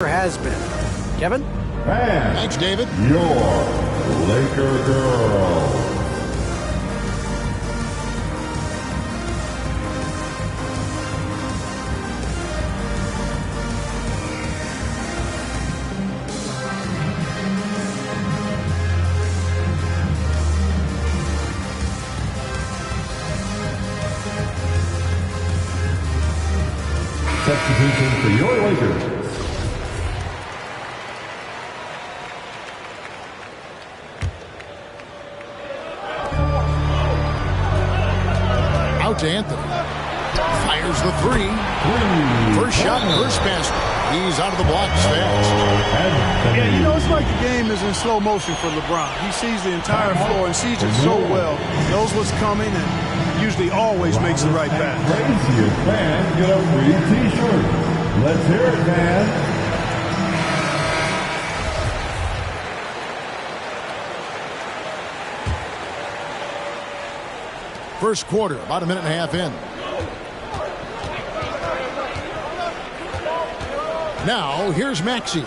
Has been. Kevin? And thanks, David. Your Laker girl. Substitution for your Lakers. Out to Anthony. Fires the three. First shot, first basket. He's out of the blocks fast. Yeah, you know, it's like the game is in slow motion for LeBron. He sees the entire floor and sees it so well, knows what's coming, and usually always makes the right pass. Crazy fan, get a free T-shirt. Let's hear it, man. First quarter, about a minute and a half in. Now, here's Maxey.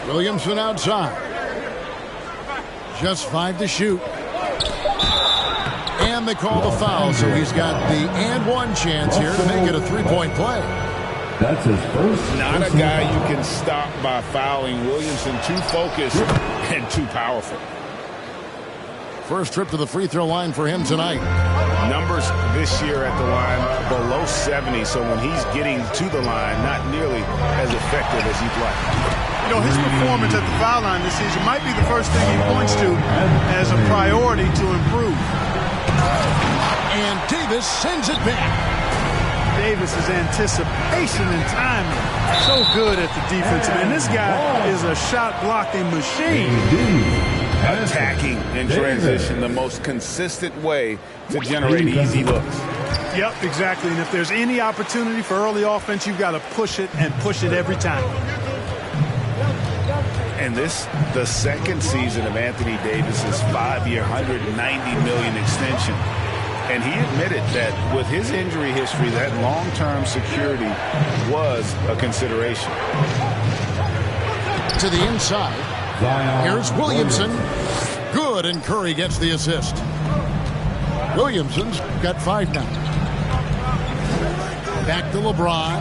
Williamson outside. Just 5 to shoot. And they call the foul, so he's got the and one chance here to make it a three-point play. That's his first. Not a guy you can stop by fouling. Williamson too focused and too powerful. First trip to the free throw line for him tonight. Numbers this year at the line below 70, so when he's getting to the line, not nearly as effective as he'd like. You know, his performance at the foul line this season might be the first thing he points to as a priority to improve. And Davis sends it back. Davis's anticipation and timing, so good at the defensive end. This guy is a shot-blocking machine. Attacking in transition, the most consistent way to generate easy looks. Yep, exactly. And if there's any opportunity for early offense, you've got to push it and push it every time. And this, the second season of Anthony Davis's 5-year, $190 million extension. And he admitted that with his injury history, that long-term security was a consideration. To the inside. Here's Williamson. Good, and Curry gets the assist. Williamson's got 5 now. Back to LeBron.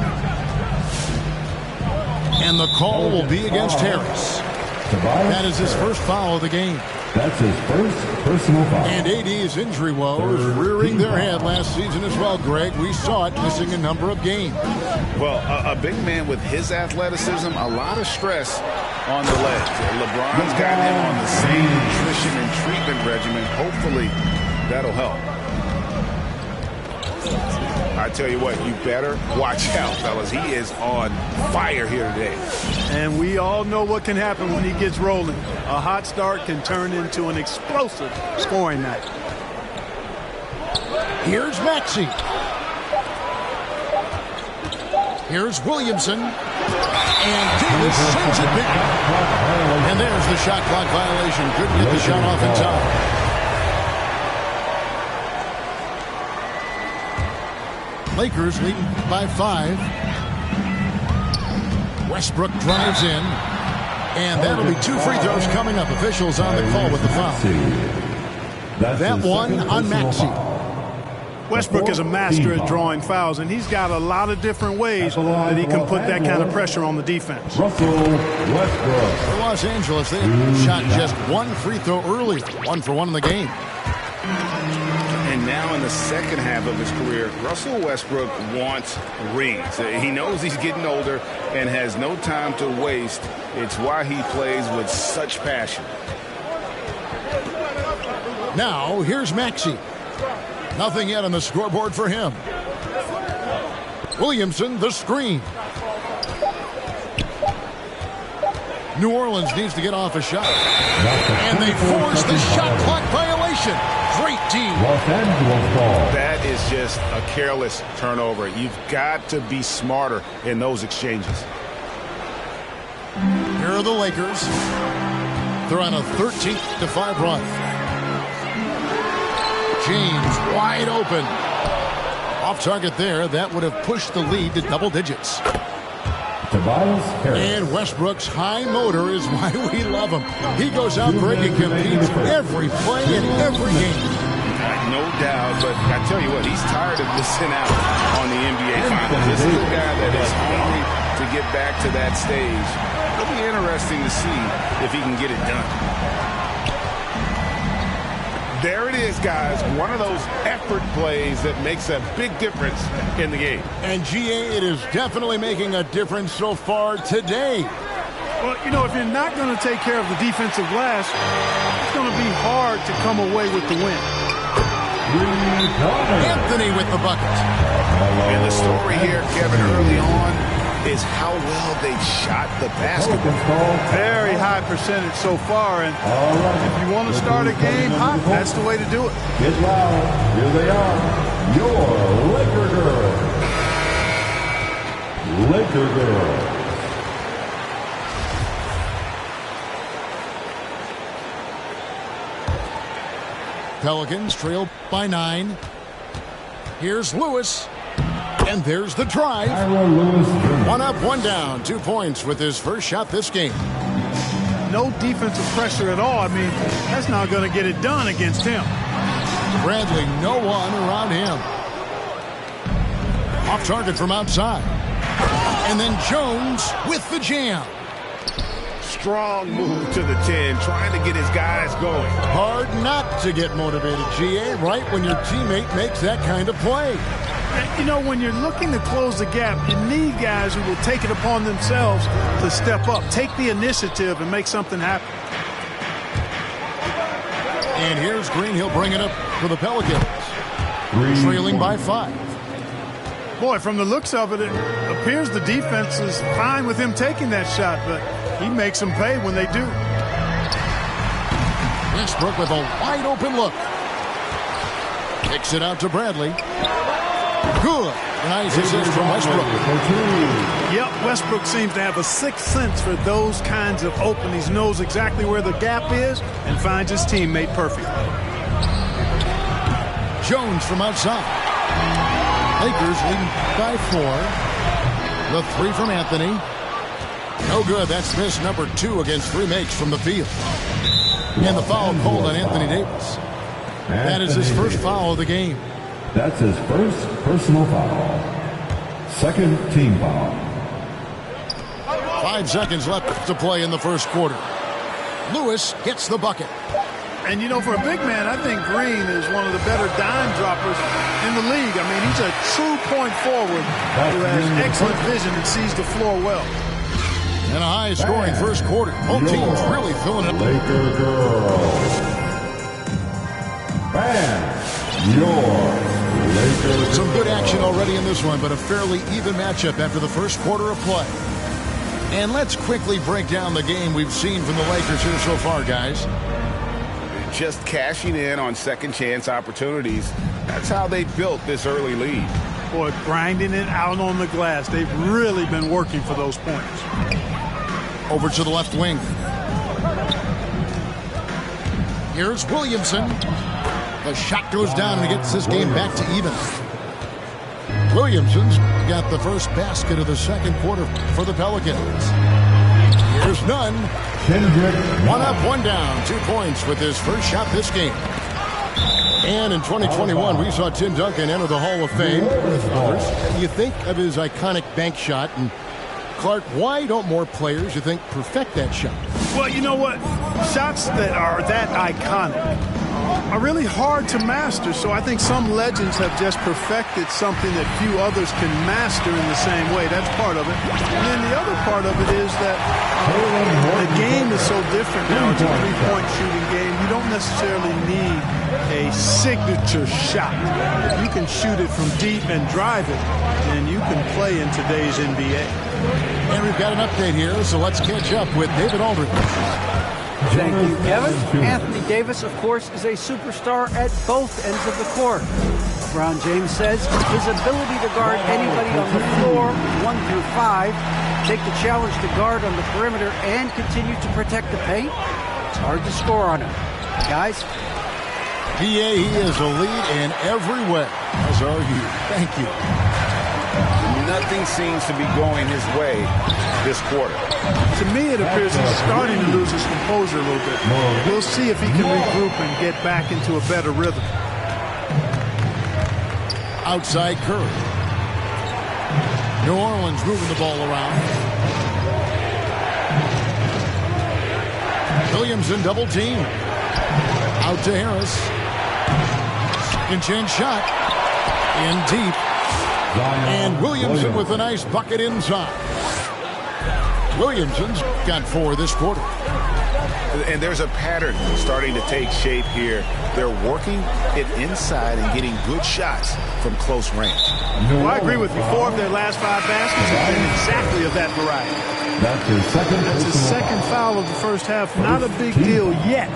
And the call will be against Harris. That is his first foul of the game. That's his first personal foul. And AD's injury woes rearing their head last season as well, Greg. We saw it missing a number of games. Well, a big man with his athleticism, a lot of stress on the legs. LeBron's got him on the same nutrition and treatment regimen. Hopefully, that'll help. I tell you what, you better watch out, fellas. He is on fire here today. And we all know what can happen when he gets rolling. A hot start can turn into an explosive scoring night. Here's Maxey. Here's Williamson. And Davis sends it back. And there's the shot clock violation. Couldn't get the shot off in time. Lakers leading by 5. Westbrook drives in. And that'll be 2 free throws coming up. Officials on the call with the foul. That one on Maxey. Westbrook is a master at drawing fouls, and he's got a lot of different ways that he can put that kind of pressure on the defense. Russell Westbrook. For Los Angeles, they shot just 1 free throw earlier. 1 for 1 in the game. And now in the second half of his career, Russell Westbrook wants rings. He knows he's getting older and has no time to waste. It's why he plays with such passion. Now, here's Maxey. Nothing yet on the scoreboard for him. Williamson, the screen. New Orleans needs to get off a shot. And they force the shot clock violation. Great team. Los Angeles ball. That is just a careless turnover. You've got to be smarter in those exchanges. Here are the Lakers. They're on a 13-5 run. James wide open. Off target there. That would have pushed the lead to double digits. Tobias Harris. And Westbrook's high motor is why we love him. He goes out breaking, competes every play in every game. No doubt, but I tell you what, he's tired of missing out on the NBA Finals. This is a guy that is hungry to get back to that stage. It'll be interesting to see if he can get it done. There it is, guys. One of those effort plays that makes a big difference in the game. And, GA, it is definitely making a difference so far today. Well, you know, if you're not going to take care of the defensive glass, it's going to be hard to come away with the win. Anthony with the bucket. And the story here, Kevin, early on is how well they've shot the basketball. Very high percentage so far, and if you want to start a game hot, that's the way to do it. Get loud. Here they are. Your Laker girls. Laker girls. Pelicans trail by 9. Here's Lewis. And there's the drive. One up, one down. 2 points with his first shot this game. No defensive pressure at all. I mean, that's not going to get it done against him. Bradley, no one around him. Off target from outside. And then Jones with the jam. Strong move to the 10, trying to get his guys going. Hard not to get motivated, GA, right when your teammate makes that kind of play. You know, when you're looking to close the gap, you need guys who will take it upon themselves to step up, take the initiative, and make something happen. And here's Green. He'll bring it up for the Pelicans. Trailing by 5. Boy, from the looks of it, it appears the defense is fine with him taking that shot, but he makes them pay when they do. Westbrook with a wide open look. Kicks it out to Bradley. Good. Nice assist from Westbrook. Yep, Westbrook seems to have a sixth sense for those kinds of openings. He knows exactly where the gap is and finds his teammate perfectly. Jones from outside. Lakers leading by 4. The 3 from Anthony. No good. That's miss number 2 against 3 makes from the field. And the foul called on Anthony Davis. That is his first foul of the game. That's his first personal foul. Second team foul. 5 seconds left to play in the first quarter. Lewis gets the bucket. And, you know, for a big man, I think Green is one of the better dime droppers in the league. I mean, he's a true point forward who has excellent vision and sees the floor well. And a high-scoring first quarter. Both teams really filling it. Laker girls. Some good action already in this one, but a fairly even matchup after the first quarter of play. And let's quickly break down the game we've seen from the Lakers here so far, guys. Just cashing in on second-chance opportunities. That's how they built this early lead. Boy, grinding it out on the glass. They've really been working for those points. Over to the left wing. Here's Williamson. The shot goes down and gets this game back to even. Williamson's got the first basket of the second quarter for the Pelicans. Here's Nunn. One up, one down. 2 points with his first shot this game. And in 2021, we saw Tim Duncan enter the Hall of Fame with others. You think of his iconic bank shot, and Clark, why don't more players, you think, perfect that shot? Well, you know what? Shots that are that iconic are really hard to master, so I think some legends have just perfected something that few others can master in the same way. That's part of it. And then the other part of it is that the game is so different now. It's a three-point shooting game. You don't necessarily need a signature shot. If you can shoot it from deep and drive it, then you can play in today's NBA. And we've got an update here, so let's catch up with David Aldridge. Thank you, Kevin. Anthony Davis, of course, is a superstar at both ends of the court. LeBron James says his ability to guard anybody on the floor, 1 through 5, take the challenge to guard on the perimeter and continue to protect the paint, it's hard to score on him. Guys? PA, he is a lead in every way, as are you. Thank you. Nothing seems to be going his way this quarter. To me, it appears he's starting to lose his composure a little bit. We'll see if he can regroup and get back into a better rhythm. Outside Curry. New Orleans moving the ball around. Williamson double team. Out to Harris. Second chance shot. In deep. And Williamson with a nice bucket inside. Williamson's got 4 this quarter. And there's a pattern starting to take shape here. They're working it inside and getting good shots from close range. Well, I agree with you. 4 of their last 5 baskets have been exactly of that variety. That's his second foul of the first half. Not a big deal yet,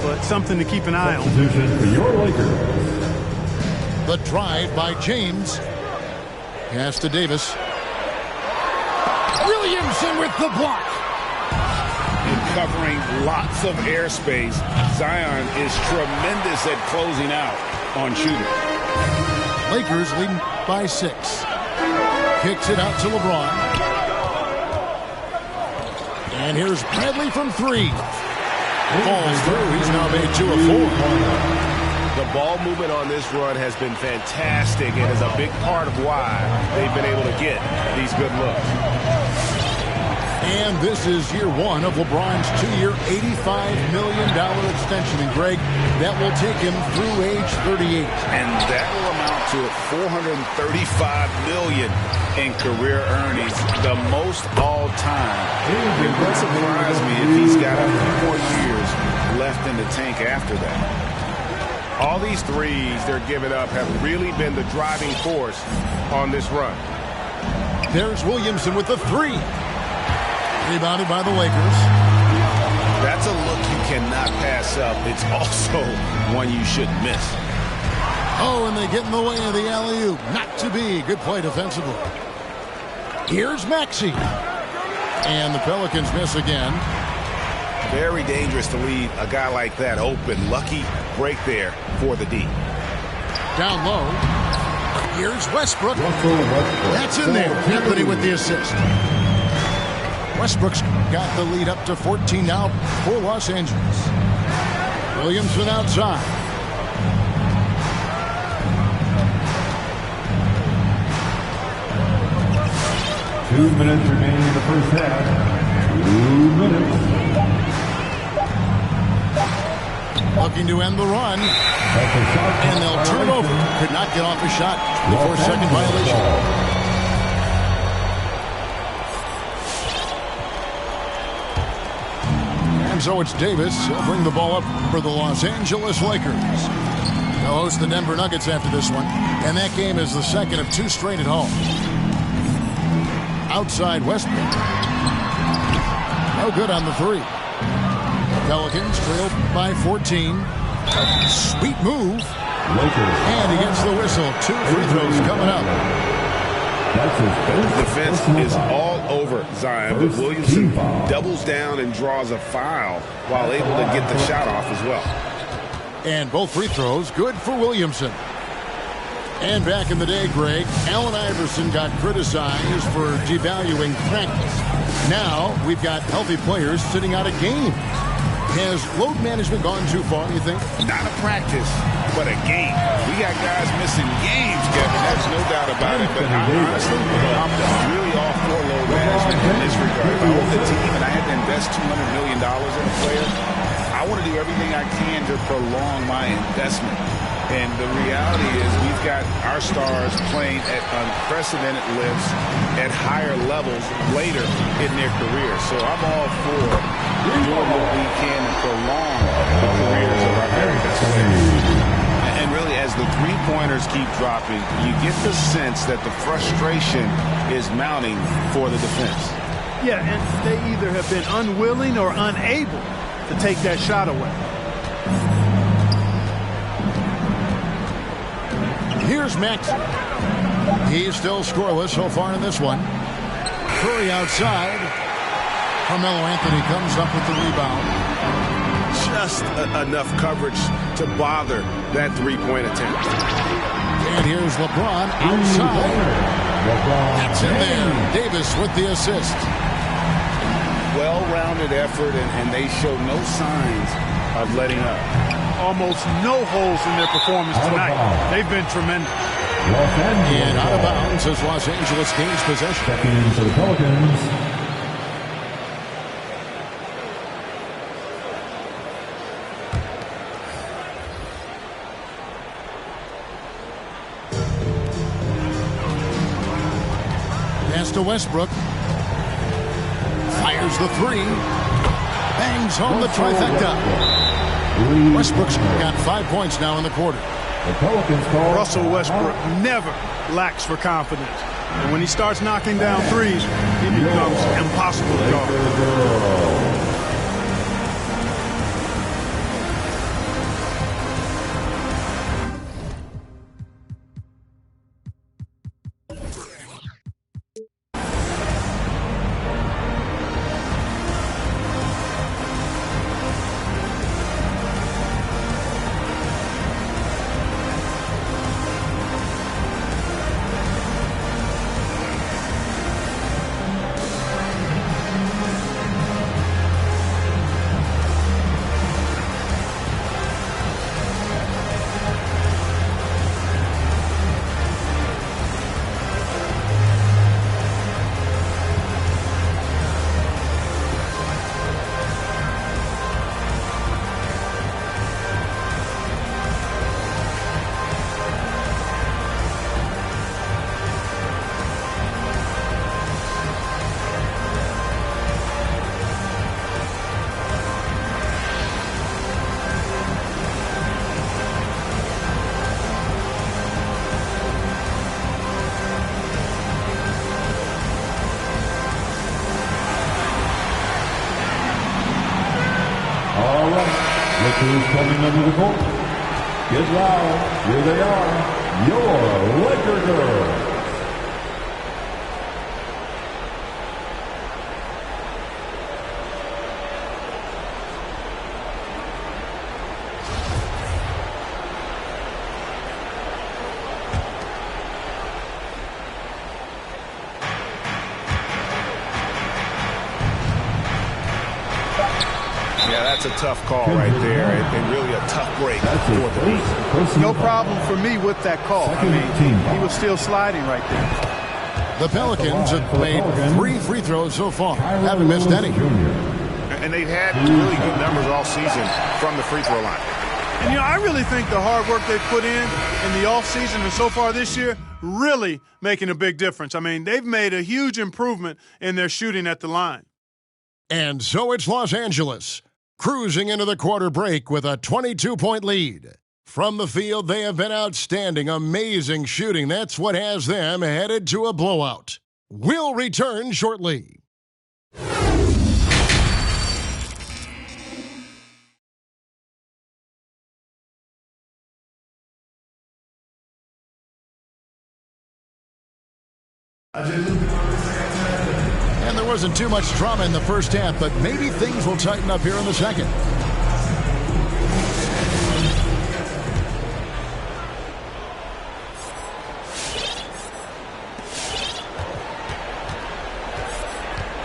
but something to keep an eye on. The drive by James. Pass to Davis. Williamson with the block. And covering lots of airspace, Zion is tremendous at closing out on shooting. Lakers leading by 6. Kicks it out to LeBron. And here's Bradley from 3. Falls through. He's now made 2 of 4. The ball movement on this run has been fantastic and is a big part of why they've been able to get these good looks. And this is year 1 of LeBron's 2-year, $85 million extension. And, Greg, that will take him through age 38. And that will amount to $435 million in career earnings, the most all time. It wouldn't surprise me if he's got a few more years left in the tank after that. All these threes they're giving up have really been the driving force on this run. There's Williamson with the 3. Rebounded by the Lakers. That's a look you cannot pass up. It's also one you shouldn't miss. Oh, and they get in the way of the alley-oop. Not to be. Good play defensively. Here's Maxey. And the Pelicans miss again. Very dangerous to leave a guy like that open. Lucky break there for the D. Down low. Here's Westbrook. That's in there. Anthony with the assist. Westbrook's got the lead up to 14 now for Los Angeles. Williamson outside. Two minutes remaining in the first half. 2 minutes. Looking to end the run. And they'll turn over. Could not get off a shot before second violation. And so it's Davis. He'll bring the ball up for the Los Angeles Lakers. They'll host the Denver Nuggets after this one. And that game is the second of 2 straight at home. Outside Westbrook. No good on the 3. Pelicans trailed by 14. Sweet move. And he gets the whistle. 2 free throws coming up. The defense is all over Zion, but Williamson doubles down and draws a foul while able to get the shot off as well. And both free throws good for Williamson. And back in the day, Greg, Allen Iverson got criticized for devaluing practice. Now we've got healthy players sitting out a game. Has load management gone too far, you think? Not a practice, but a game. We got guys missing games, Kevin. There's no doubt about it. But honestly, I'm really all for load management in this regard. If I own the team and I had to invest $200 million in a player, I want to do everything I can to prolong my investment. And the reality is we've got our stars playing at unprecedented lifts at higher levels later in their career. So I'm all for doing what we can to prolong the careers of our very best players. And really, as the three-pointers keep dropping, you get the sense that the frustration is mounting for the defense. Yeah, and they either have been unwilling or unable to take that shot away. Here's Maxey. He's still scoreless so far in this one. Curry outside. Carmelo Anthony comes up with the rebound. Just enough coverage to bother that three-point attempt. And here's LeBron outside. That's in there. Davis with the assist. Well-rounded effort, and they show no signs of letting up. Almost no holes in their performance tonight. They've been tremendous. And out of bounds as Los Angeles gains possession. Checking in for the Pelicans. Pass to Westbrook. Fires the three. Bangs home the trifecta. Westbrook's got 5 points now in the quarter. The Pelicans call Russell Westbrook never lacks for confidence. And when he starts knocking down threes, he becomes impossible to guard. Look who's coming under the court. Get loud. Here they are. Your Laker girls. That's a tough call right there, and really a tough break for the lead. No problem for me with that call. I mean, he was still sliding right there. The Pelicans have made 3 free throws so far. Haven't missed any. And they've had really good numbers all season from the free throw line. And, you know, I really think the hard work they've put in the offseason and so far this year really making a big difference. I mean, they've made a huge improvement in their shooting at the line. And so it's Los Angeles, cruising into the quarter break with a 22-point lead. From the field, they have been outstanding, amazing shooting. That's what has them headed to a blowout. We'll return shortly. And there wasn't too much drama in the first half, but maybe things will tighten up here in the second.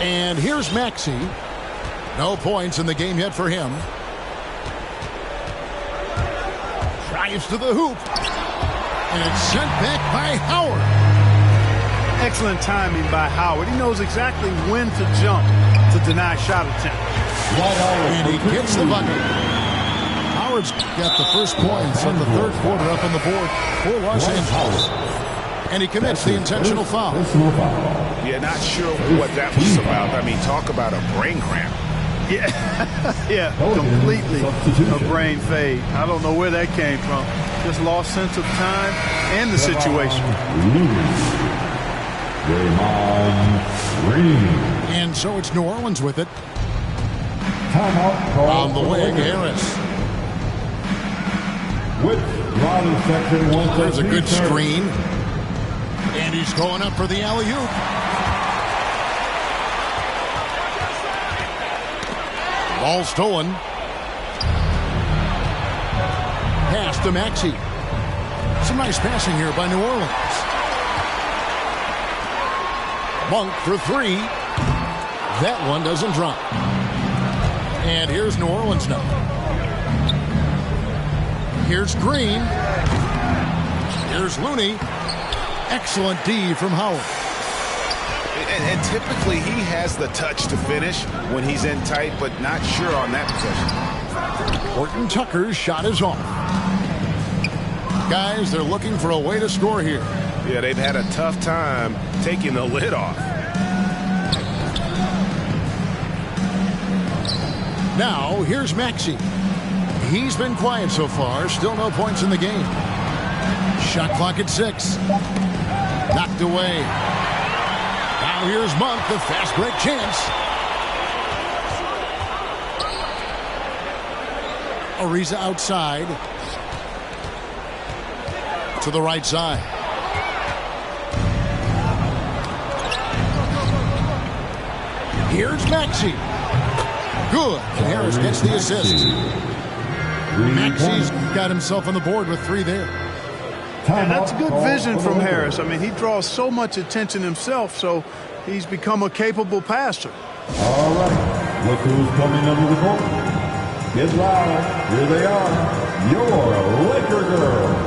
And here's Maxey. No points in the game yet for him. Drives to the hoop. And it's sent back by Howard. Excellent timing by Howard. He knows exactly when to jump to deny shot attempt. And he gets the bucket. Howard's got the first points of the third quarter up on the board for Los Angeles. And he commits the intentional foul. Yeah, not sure what that was about. I mean, talk about a brain cramp. Yeah, completely a brain fade. I don't know where that came from. Just lost sense of time and the situation. And so it's New Orleans with it. Timeout On the wing, Harris. There's a good screen. And he's going up for the alley-oop. Ball stolen. to Maxey. Some nice passing here by New Orleans. Monk for three. That one doesn't drop. And here's New Orleans now. Here's Green. Here's Looney. Excellent D from Howard. And typically he has the touch to finish when he's in tight, but not sure on that possession. Horton Tucker's shot is off. Guys, they're looking for a way to score here. Yeah, they've had a tough time taking the lid off. Now, here's Maxey. He's been quiet so far. Still no points in the game. Shot clock at 6. Knocked away. Now here's Monk, the fast break chance. Ariza outside. To the right side. Here's Maxey. Good. And Harris gets the assist. Maxey's got himself on the board with 3 there. And that's good vision from Harris. I mean, he draws so much attention himself, so he's become a capable passer. All right. Look who's coming under the court. Get loud. Here they are. Your Laker girls.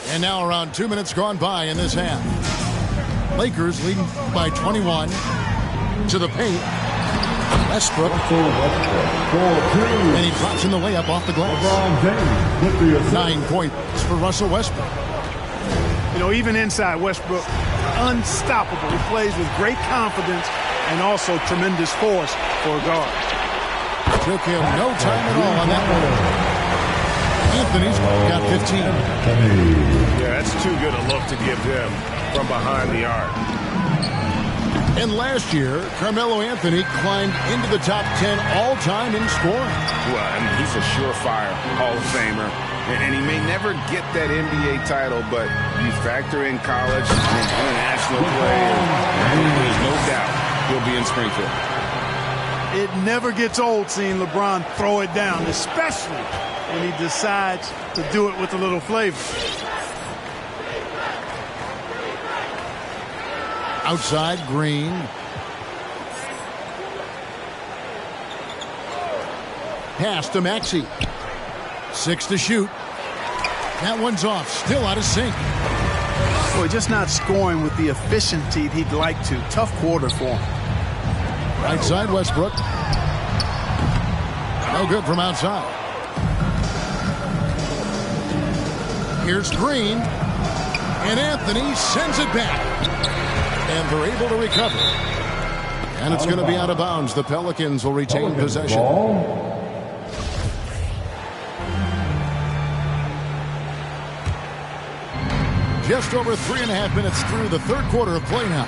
And now around 2 minutes gone by in this half. Lakers leading by 21. To the paint. Westbrook. And he drops in the layup off the glass. 9 points for Russell Westbrook. You know, even inside, Westbrook, unstoppable. He plays with great confidence and also tremendous force for a guard. Took him no time at all on that one. Anthony's got 15. Yeah, that's too good a look to give him from behind the arc. And last year, Carmelo Anthony climbed into the top 10 all-time in scoring. Well, I mean, he's a surefire Hall of Famer. And he may never get that NBA title, but you factor in college and international play, and there's no doubt he'll be in Springfield. It never gets old seeing LeBron throw it down, especially when he decides to do it with a little flavor. Outside, Green. Pass to Maxey. 6 to shoot. That one's off. Still out of sync. Boy, just not scoring with the efficiency he'd like to. Tough quarter for him. Right side, Westbrook. No good from outside. Here's Green. And Anthony sends it back. And they're able to recover. And it's going to be out of bounds. The Pelicans will retain possession. Just over 3.5 minutes through the third quarter of play now.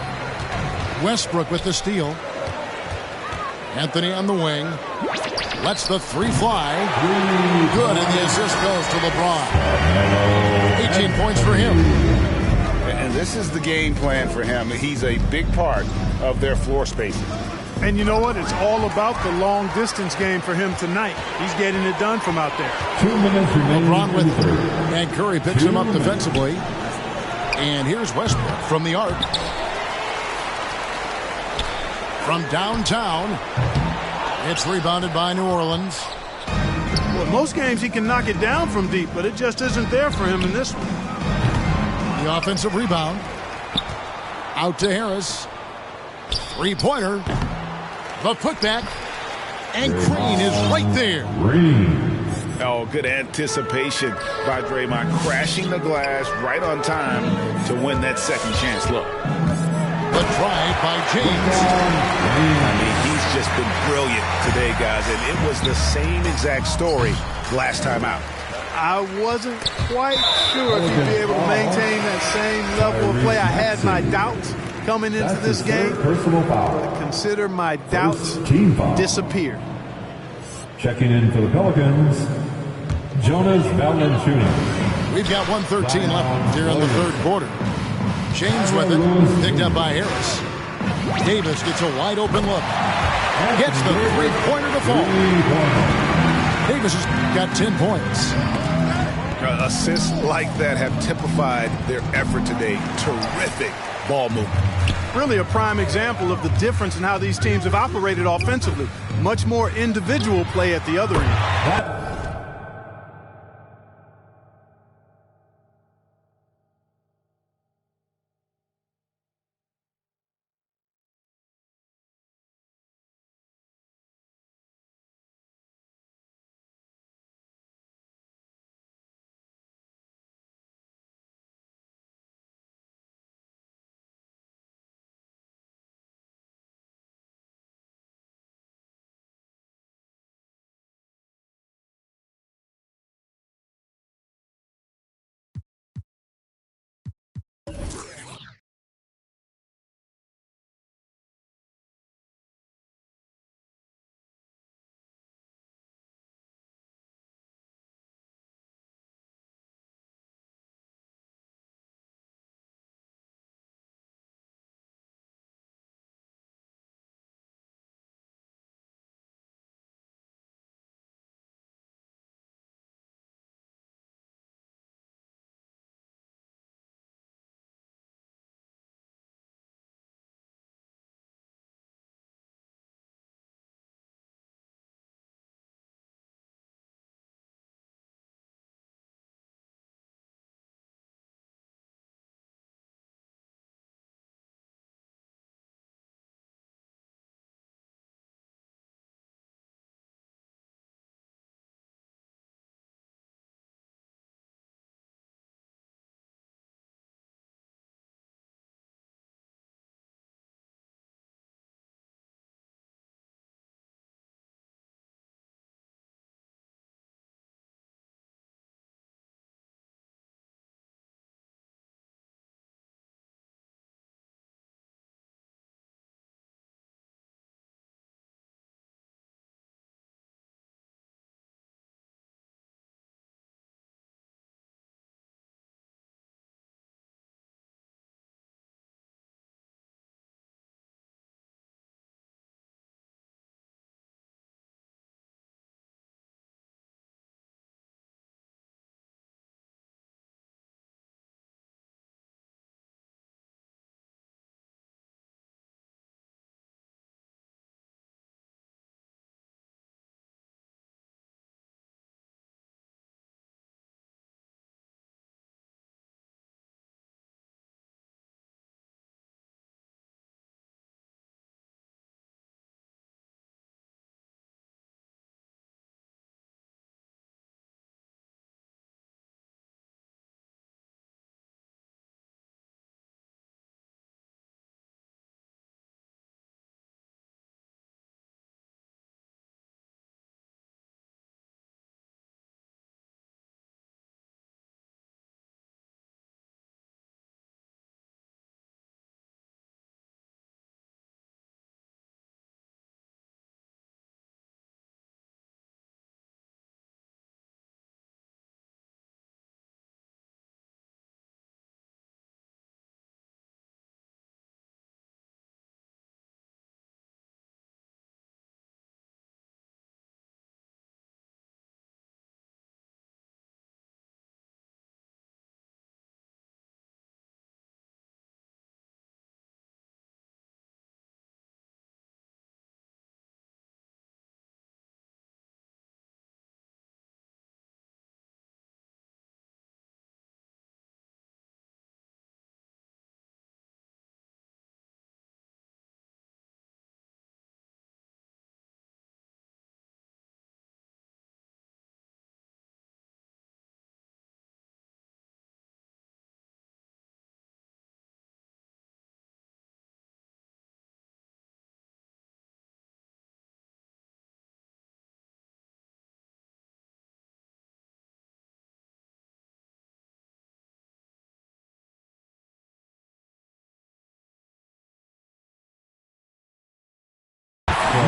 Westbrook with the steal. Anthony on the wing. Lets the 3 fly. Good, and the assist goes to LeBron. 18 points for him. And this is the game plan for him. He's a big part of their floor spacing. And you know what? It's all about the long-distance game for him tonight. He's getting it done from out there. 2 minutes remaining. LeBron with it. And Curry picks him up defensively. And here's Westbrook from the arc. From downtown. It's rebounded by New Orleans. Well, most games he can knock it down from deep, but it just isn't there for him in this one. The offensive rebound. Out to Harris. 3-pointer. The putback. And Green is right there. Green. Oh, good anticipation by Draymond, crashing the glass right on time to win that second chance look. The drive by James. I mean, he's just been brilliant today, guys, and it was the same exact story last time out. I wasn't quite sure if he'd be able to maintain that same level of play. I had my doubts coming into this game. Personal foul. Consider my doubts Team foul. disappeared. Checking in for the Pelicans, Jonas Valanciunas. We've got 1:13 left here in the third quarter. James with it, picked up by Harris. Davis gets a wide open look. Gets the three-pointer to fall. Davis has got 10 points. Assists like that have typified their effort today. Terrific ball movement. Really a prime example of the difference in how these teams have operated offensively. Much more individual play at the other end. That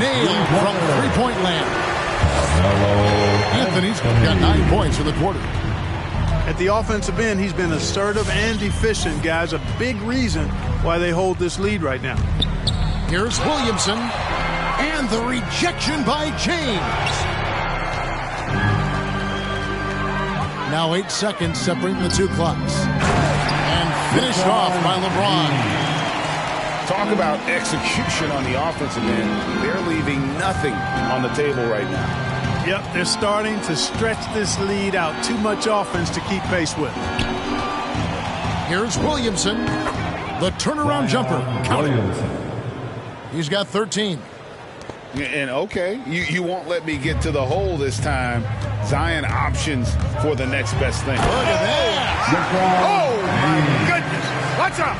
nailed from three-point land. Anthony's got 9 points in the quarter. At the offensive end, he's been assertive and efficient, guys. A big reason why they hold this lead right now. Here's Williamson. And the rejection by James. Now 8 seconds separating the two clocks. And finished off by LeBron. Talk about execution on the offensive end. They're leaving nothing on the table right now. Yep, they're starting to stretch this lead out. Too much offense to keep pace with. Here's Williamson. The turnaround jumper. He's got 13. And okay, you won't let me get to the hole this time. Zion options for the next best thing. Look at that. Oh, my goodness. What's up?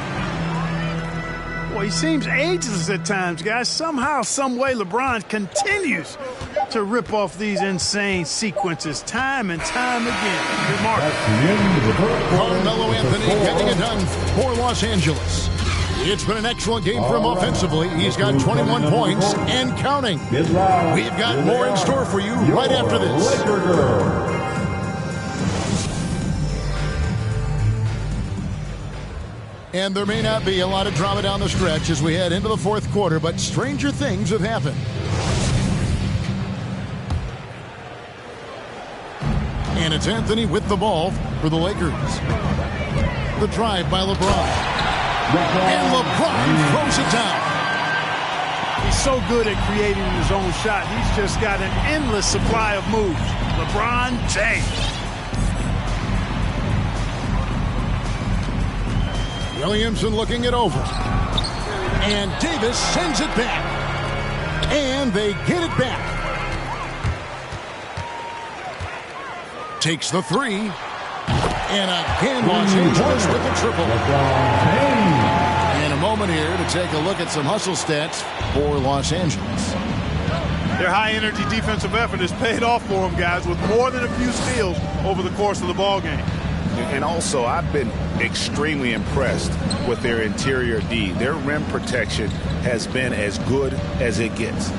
Well, he seems ageless at times, guys. Somehow, some way, LeBron continues to rip off these insane sequences time and time again. Remarkable. Carmelo Anthony getting it done for Los Angeles. It's been an excellent game for him offensively. He's got 21 points and counting. We've got more in store for you right after this. And there may not be a lot of drama down the stretch as we head into the fourth quarter, but stranger things have happened. And it's Anthony with the ball for the Lakers. The drive by LeBron. And LeBron throws it down. He's so good at creating his own shot. He's just got an endless supply of moves. LeBron James. Williamson looking it over. And Davis sends it back. And they get it back. Takes the three. And again, Los Angeles with the triple. In a moment here to take a look at some hustle stats for Los Angeles. Their high-energy defensive effort has paid off for them, guys, with more than a few steals over the course of the ballgame. And also, I've been extremely impressed with their interior D. Their rim protection has been as good as it gets.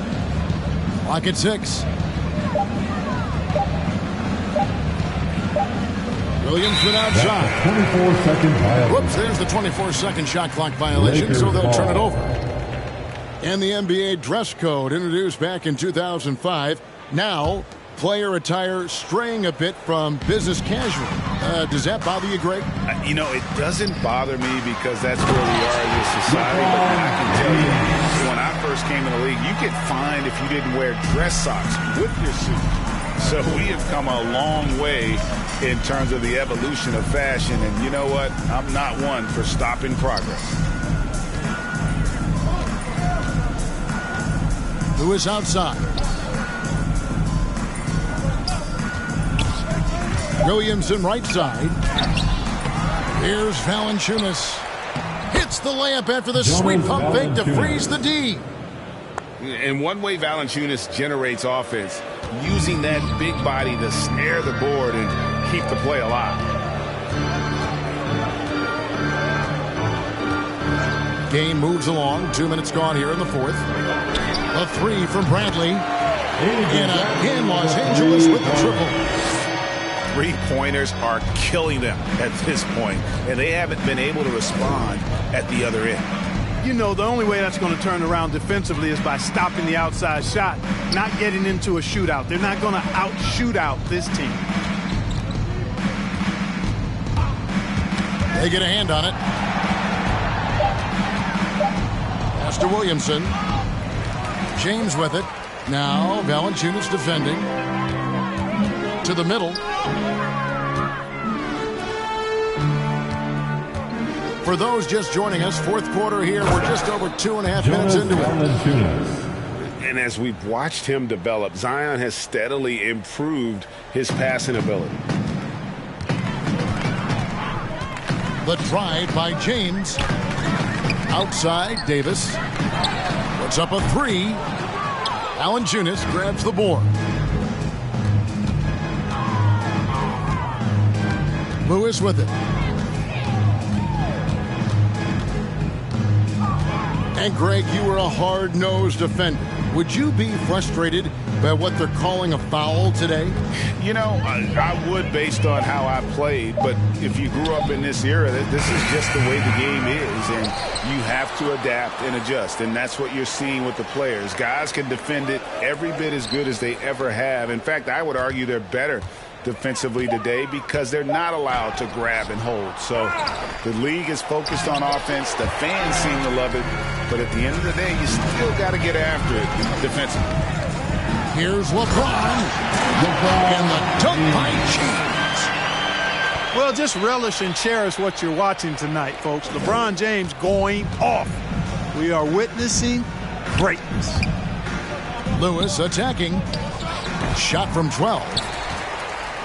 Clock at 6. Williamson outside. 24-second violation. Whoops, there's the 24-second shot clock violation, so they'll turn it over. And the NBA dress code introduced back in 2005. Now, player attire straying a bit from business casual. Does that bother you, Greg? You know, it doesn't bother me because that's where we are in this society. But I can tell you, when I first came in the league, you get fined if you didn't wear dress socks with your suit. So we have come a long way in terms of the evolution of fashion. And you know what? I'm not one for stopping progress. Who is outside? Williamson right side. Here's Valanciunas. Hits the layup after the sweep pump fake to freeze the D. And one way Valanciunas generates offense, using that big body to snare the board and keep the play alive. Game moves along. 2 minutes gone here in the fourth. A three from Bradley. And again, Los Angeles with the triple. Three-pointers are killing them at this point, and they haven't been able to respond at the other end. You know, the only way that's going to turn around defensively is by stopping the outside shot, not getting into a shootout. They're not going to out-shootout this team. They get a hand on it. Pass to Williamson. James with it. Now Valanciunas defending. To the middle. For those just joining us, fourth quarter here. We're just over 2.5 minutes into it. And as we've watched him develop, Zion has steadily improved his passing ability. The drive by James. Outside, Davis. Puts up a three. Valanciunas grabs the board. Lewis with it. And Greg, you were a hard-nosed defender. Would you be frustrated by what they're calling a foul today? You know, I would based on how I played, but if you grew up in this era, this is just the way the game is, and you have to adapt and adjust, and that's what you're seeing with the players. Guys can defend it every bit as good as they ever have. In fact, I would argue they're better defensively today because they're not allowed to grab and hold. So the league is focused on offense. The fans seem to love it, but at the end of the day, you still got to get after it defensively. Here's LeBron. And the dunk by James. Well, just relish and cherish what you're watching tonight, folks. LeBron James going off. We are witnessing greatness. Lewis attacking. Shot from 12.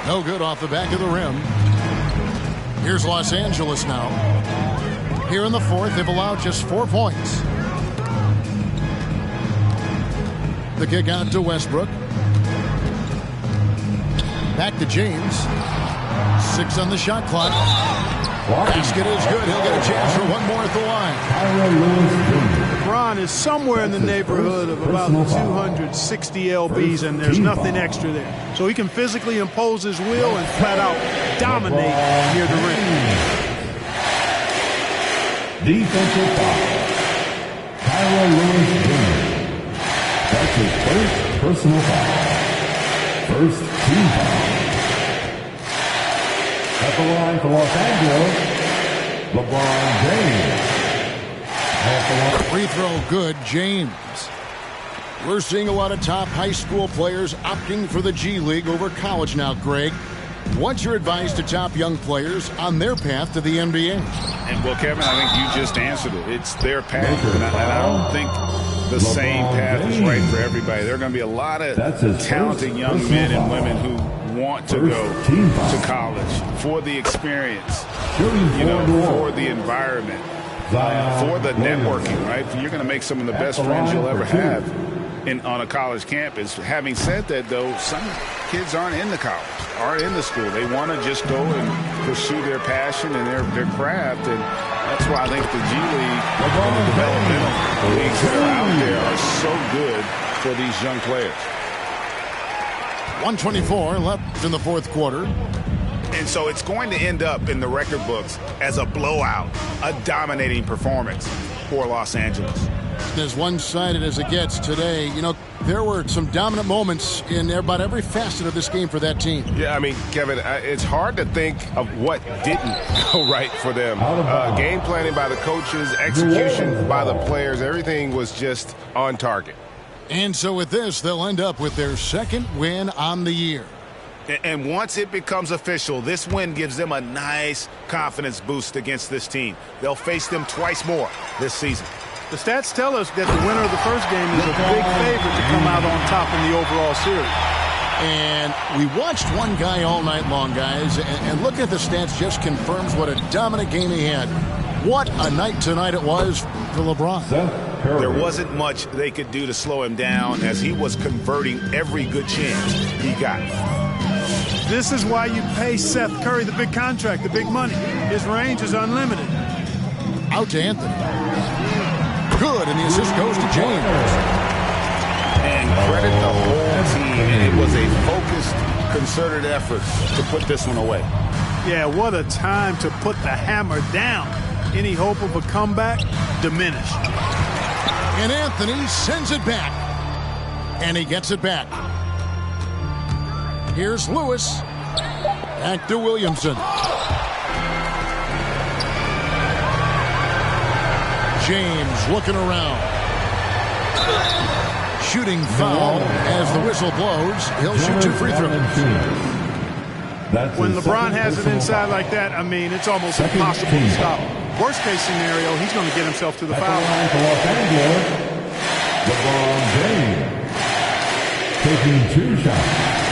No good off the back of the rim. Here's Los Angeles now. Here in the fourth, they've allowed just 4 points. The kick out to Westbrook. Back to James. 6 on the shot clock. Basket is good. He'll get a chance for one more at the line. LeBron is somewhere in the neighborhood of about 260 lbs, and there's nothing extra there. So he can physically impose his will and flat out dominate near the rim. Defensive foul. Tyron Lewis Jr. That's his first personal foul. First team foul. At the line for Los Angeles, LeBron James. Free throw good, James. We're seeing a lot of top high school players opting for the G League over college now, Greg. What's your advice to top young players on their path to the NBA? And, well, Kevin, I think you just answered it. It's their path, and I don't think the same path is right for everybody. There are going to be a lot of talented young men and women who want to go to college for the experience, for the environment, for the networking, right? You're going to make some of the best friends you'll ever have on a college campus. Having said that, though, some kids aren't in the college, aren't in the school. They want to just go and pursue their passion and their craft, and that's why I think the G League and the developmental leagues that are out there are so good for these young players. 1:24 left in the fourth quarter. And so it's going to end up in the record books as a blowout, a dominating performance for Los Angeles. As one-sided as it gets today, you know, there were some dominant moments in about every facet of this game for that team. Yeah, I mean, Kevin, it's hard to think of what didn't go right for them. Game planning by the coaches, execution by the players, everything was just on target. And so with this, they'll end up with their second win on the year. And once it becomes official, this win gives them a nice confidence boost against this team. They'll face them twice more this season. The stats tell us that the winner of the first game is a big favorite to come out on top in the overall series. And we watched one guy all night long, guys, and looking at the stats just confirms what a dominant game he had. What a night tonight it was for LeBron. There wasn't much they could do to slow him down as he was converting every good chance he got. This is why you pay Seth Curry the big contract, the big money. His range is unlimited. Out to Anthony. Good, and the assist goes to James. And credit the whole team. And it was a focused, concerted effort to put this one away. Yeah, what a time to put the hammer down. Any hope of a comeback diminished. And Anthony sends it back. And he gets it back. Here's Lewis. Back to Williamson. James looking around. Shooting foul as the whistle blows. He'll shoot 2 free throws. When LeBron has it inside like that, I mean, it's almost impossible to stop. Worst case scenario, he's going to get himself to the foul line. For Los Angeles, LeBron James taking 2 shots.